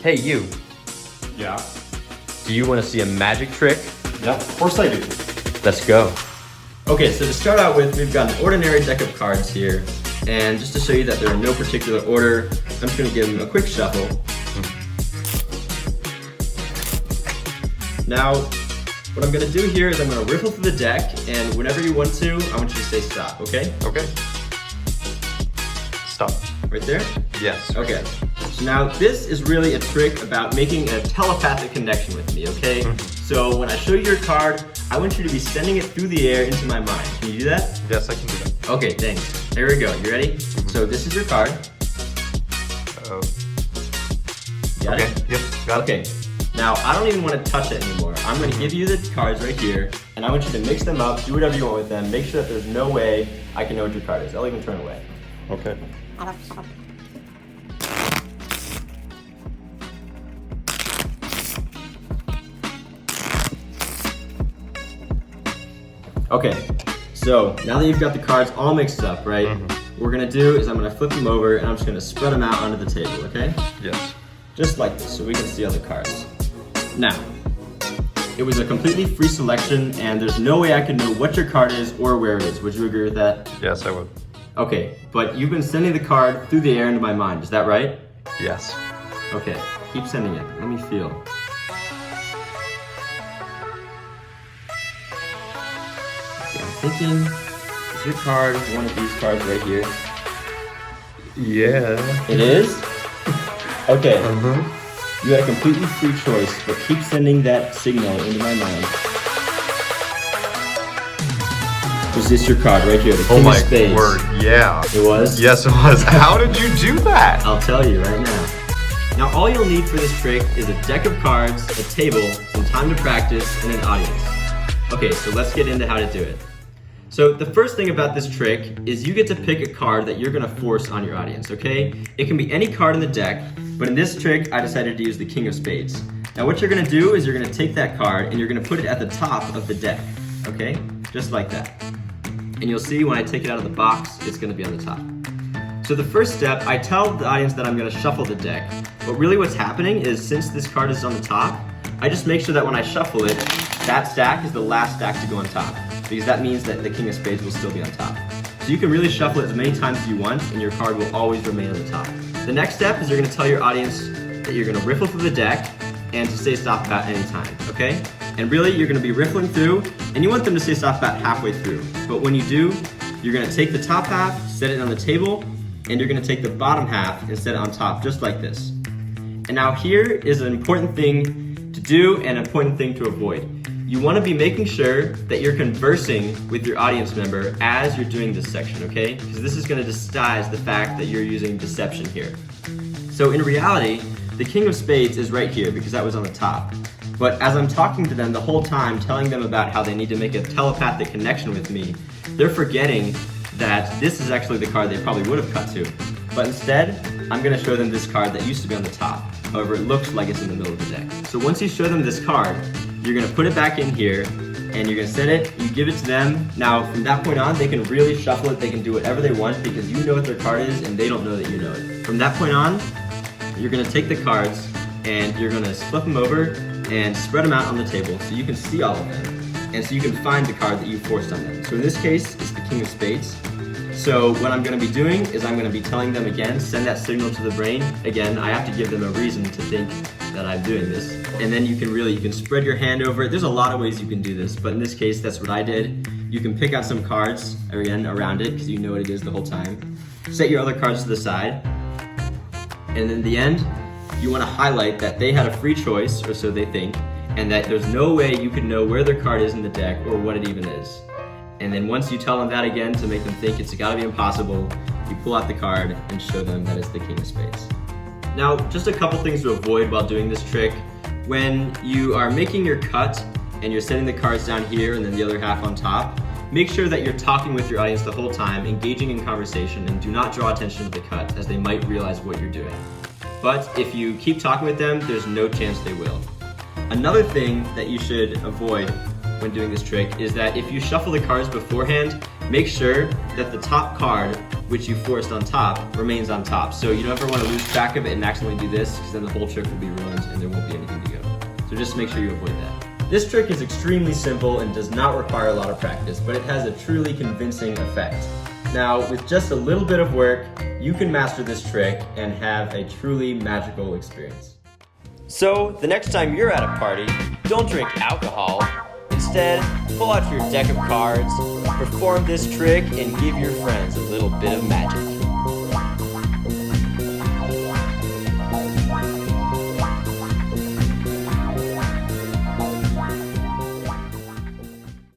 Hey, you. Yeah. Do you want to see a magic trick? Yeah, of course I do. Let's go. Okay, so to start out with, we've got an ordinary deck of cards here. And just to show you that they're in no particular order, I'm just going to give them a quick shuffle. Now, what I'm going to do here is I'm going to riffle through the deck, and whenever you want to, I want you to say stop, okay? Okay. Stop. Right there? Yes. Okay. So now this is really a trick about making a telepathic connection with me, okay? So when I show you your card, I want you to be sending it through the air into my mind. Can you do that? Yes, I can do that. Okay, thanks. Here we go. You ready? So this is your card. Got it? Yep, got it. Okay. Now, I don't even want to touch it anymore. I'm going to give you the cards right here, and I want you to mix them up, do whatever you want with them. Make sure that there's no way I can know what your card is. I'll even turn away. Okay. Okay, so now that you've got the cards all mixed up, right? What we're gonna do is I'm gonna flip them over and I'm just gonna spread them out onto the table, okay? Yes. Just like this, so we can see all the cards. Now, it was a completely free selection and there's no way I can know what your card is or where it is. Would you agree with that? Yes, I would. Okay, but you've been sending the card through the air into my mind, is that right? Yes. Okay, keep sending it. Let me feel. Okay, I'm thinking, is your card one of these cards right here? Yeah. It is? Okay. Mm-hmm. You had a completely free choice, but keep sending that signal into my mind. Was this your card right here, the King of Spades? Oh my word, yeah. It was? Yes, it was. How did you do that? I'll tell you right now. Now all you'll need for this trick is a deck of cards, a table, some time to practice, and an audience. Okay, so let's get into how to do it. So the first thing about this trick is you get to pick a card that you're gonna force on your audience, okay? It can be any card in the deck, but in this trick, I decided to use the King of Spades. Now what you're gonna do is you're gonna take that card and you're gonna put it at the top of the deck, okay? Just like that. And you'll see when I take it out of the box, it's gonna be on the top. So the first step, I tell the audience that I'm gonna shuffle the deck. But really what's happening is since this card is on the top, I just make sure that when I shuffle it, that stack is the last stack to go on top. Because that means that the King of Spades will still be on top. So you can really shuffle it as many times as you want and your card will always remain on the top. The next step is you're gonna tell your audience that you're gonna riffle through the deck and to say stop about any time, okay? And really, you're gonna be riffling through, and you want them to say stop about halfway through. But when you do, you're gonna take the top half, set it on the table, and you're gonna take the bottom half and set it on top, just like this. And now here is an important thing to do and an important thing to avoid. You wanna be making sure that you're conversing with your audience member as you're doing this section, okay? Because this is gonna disguise the fact that you're using deception here. So in reality, the King of Spades is right here because that was on the top. But as I'm talking to them the whole time, telling them about how they need to make a telepathic connection with me, they're forgetting that this is actually the card they probably would have cut to. But instead, I'm gonna show them this card that used to be on the top. However, it looks like it's in the middle of the deck. So once you show them this card, you're gonna put it back in here, and you're gonna set it, you give it to them. Now, from that point on, they can really shuffle it, they can do whatever they want because you know what their card is and they don't know that you know it. From that point on, you're gonna take the cards and you're gonna flip them over and spread them out on the table so you can see all of them and so you can find the card that you forced on them. So in this case, it's the King of Spades. So what I'm gonna be doing is I'm gonna be telling them again, send that signal to the brain. Again, I have to give them a reason to think that I'm doing this. And then you can spread your hand over it. There's a lot of ways you can do this, but in this case, that's what I did. You can pick out some cards, again, around it because you know what it is the whole time. Set your other cards to the side. And in the end, you want to highlight that they had a free choice, or so they think, and that there's no way you could know where their card is in the deck or what it even is. And then once you tell them that again to make them think it's gotta be impossible, you pull out the card and show them that it's the King of Spades. Now, just a couple things to avoid while doing this trick. When you are making your cut and you're setting the cards down here and then the other half on top, make sure that you're talking with your audience the whole time, engaging in conversation, and do not draw attention to the cut as they might realize what you're doing. But if you keep talking with them, there's no chance they will. Another thing that you should avoid when doing this trick is that if you shuffle the cards beforehand, make sure that the top card which you forced on top, remains on top. So you don't ever want to lose track of it and accidentally do this, because then the whole trick will be ruined and there won't be anything to go. So just make sure you avoid that. This trick is extremely simple and does not require a lot of practice, but it has a truly convincing effect. Now, with just a little bit of work, you can master this trick and have a truly magical experience. So, the next time you're at a party, don't drink alcohol. Instead, pull out your deck of cards, perform this trick, and give your friends a little bit of magic.